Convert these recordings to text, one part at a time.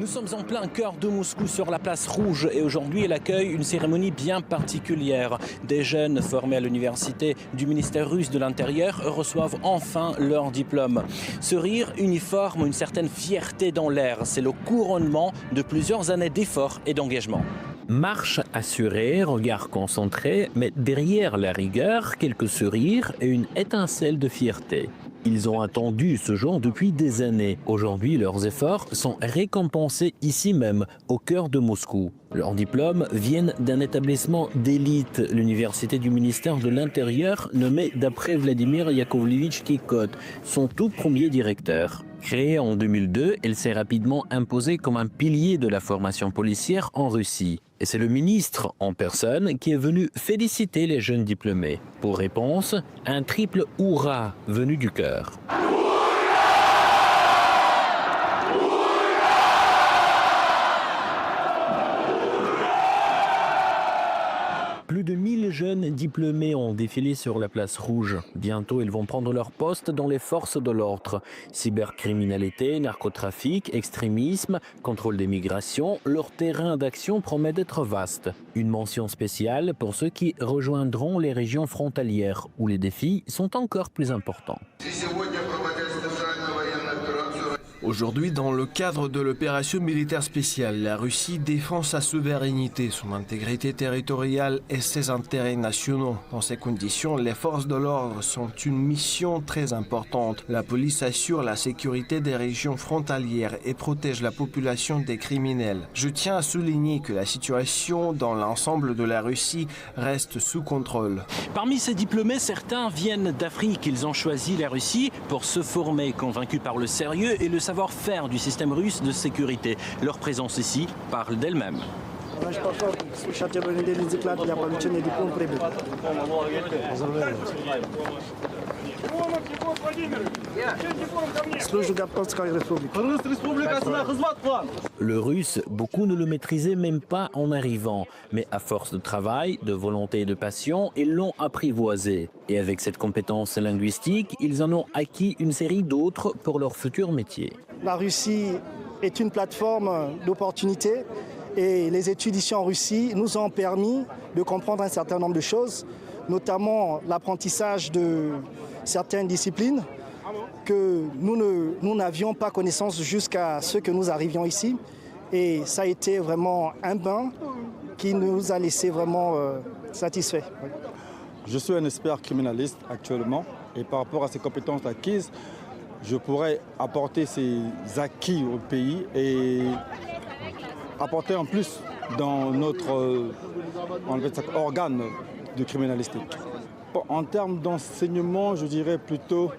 Nous sommes en plein cœur de Moscou sur la place Rouge et aujourd'hui elle accueille une cérémonie bien particulière. Des jeunes formés à l'université du ministère russe de l'Intérieur reçoivent enfin leur diplôme. Ce rire uniforme une certaine fierté dans l'air. C'est le couronnement de plusieurs années d'efforts et d'engagement. Marche assurée, regard concentré, mais derrière la rigueur, quelques sourires et une étincelle de fierté. Ils ont attendu ce jour depuis des années. Aujourd'hui, leurs efforts sont récompensés ici même, au cœur de Moscou. Leurs diplômes viennent d'un établissement d'élite, l'université du ministère de l'Intérieur, nommée d'après Vladimir Yakovlevitch Kikot, son tout premier directeur. Créée en 2002, elle s'est rapidement imposée comme un pilier de la formation policière en Russie. Et c'est le ministre en personne qui est venu féliciter les jeunes diplômés. Pour réponse, un triple « hurrah » venu du cœur. Plus de 1000 jeunes diplômés ont défilé sur la place Rouge. Bientôt, ils vont prendre leur poste dans les forces de l'ordre. Cybercriminalité, narcotrafic, extrémisme, contrôle des migrations, leur terrain d'action promet d'être vaste. Une mention spéciale pour ceux qui rejoindront les régions frontalières où les défis sont encore plus importants. Aujourd'hui, dans le cadre de l'opération militaire spéciale, la Russie défend sa souveraineté, son intégrité territoriale et ses intérêts nationaux. Dans ces conditions, les forces de l'ordre sont une mission très importante. La police assure la sécurité des régions frontalières et protège la population des criminels. Je tiens à souligner que la situation dans l'ensemble de la Russie reste sous contrôle. Parmi ces diplômés, certains viennent d'Afrique. Ils ont choisi la Russie pour se former, convaincus par le sérieux et le savoir-faire du système russe de sécurité. Leur présence ici parle d'elle-même. Le russe, beaucoup ne le maîtrisaient même pas en arrivant. Mais à force de travail, de volonté et de passion, ils l'ont apprivoisé. Et avec cette compétence linguistique, ils en ont acquis une série d'autres pour leur futur métier. La Russie est une plateforme d'opportunités et les études ici en Russie nous ont permis de comprendre un certain nombre de choses, notamment l'apprentissage de certaines disciplines que nous n'avions pas connaissance jusqu'à ce que nous arrivions ici. Et ça a été vraiment un bain qui nous a laissé vraiment satisfaits. Je suis un expert criminaliste actuellement et par rapport à ces compétences acquises, je pourrais apporter ces acquis au pays et apporter en plus dans notre organe de criminalistique. En termes d'enseignement, je dirais plutôt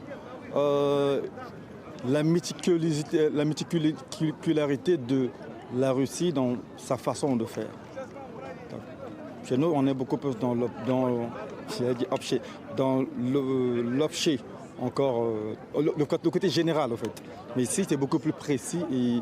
la méticularité de la Russie dans sa façon de faire. Chez nous, on est beaucoup plus dans l'objet, encore le côté général en fait. Mais ici, c'est beaucoup plus précis et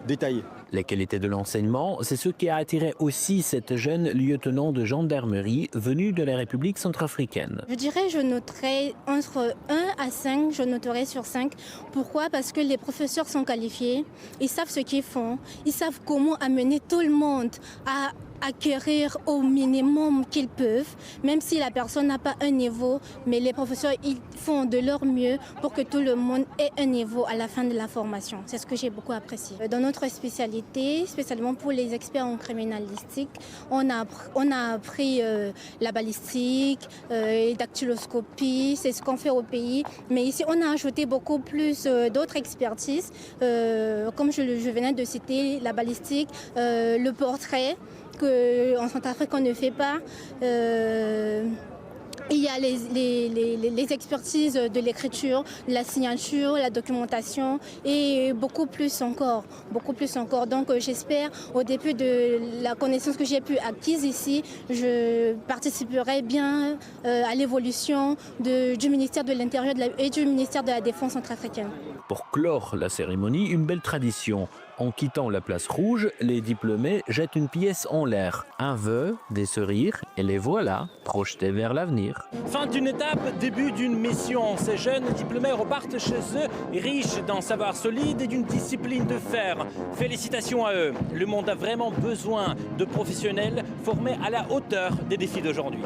détaillé. La qualité de l'enseignement, c'est ce qui a attiré aussi cette jeune lieutenant de gendarmerie venue de la République centrafricaine. Je dirais je noterais entre 1 à 5, je noterais sur 5. Pourquoi? Parce que les professeurs sont qualifiés, ils savent ce qu'ils font, ils savent comment amener tout le monde à acquérir au minimum qu'ils peuvent, même si la personne n'a pas un niveau, mais les professeurs ils font de leur mieux pour que tout le monde ait un niveau à la fin de la formation. C'est ce que j'ai beaucoup apprécié. Dans notre spécialité, spécialement pour les experts en criminalistique, on a appris la balistique, la dactyloscopie, c'est ce qu'on fait au pays, mais ici on a ajouté beaucoup plus d'autres expertises, comme je venais de citer, la balistique, le portrait, qu'en Centrafrique on ne fait pas. Il y a les expertises de l'écriture, la signature, la documentation et beaucoup plus encore. Donc j'espère, au début de la connaissance que j'ai pu acquise ici, je participerai bien à l'évolution du ministère de l'Intérieur et du ministère de la Défense centrafricaine. Pour clore la cérémonie, une belle tradition. En quittant la place rouge, les diplômés jettent une pièce en l'air. Un vœu, des sourires, et les voilà, projetés vers l'avenir. Fin d'une étape, début d'une mission. Ces jeunes diplômés repartent chez eux, riches d'un savoir solide et d'une discipline de fer. Félicitations à eux. Le monde a vraiment besoin de professionnels formés à la hauteur des défis d'aujourd'hui.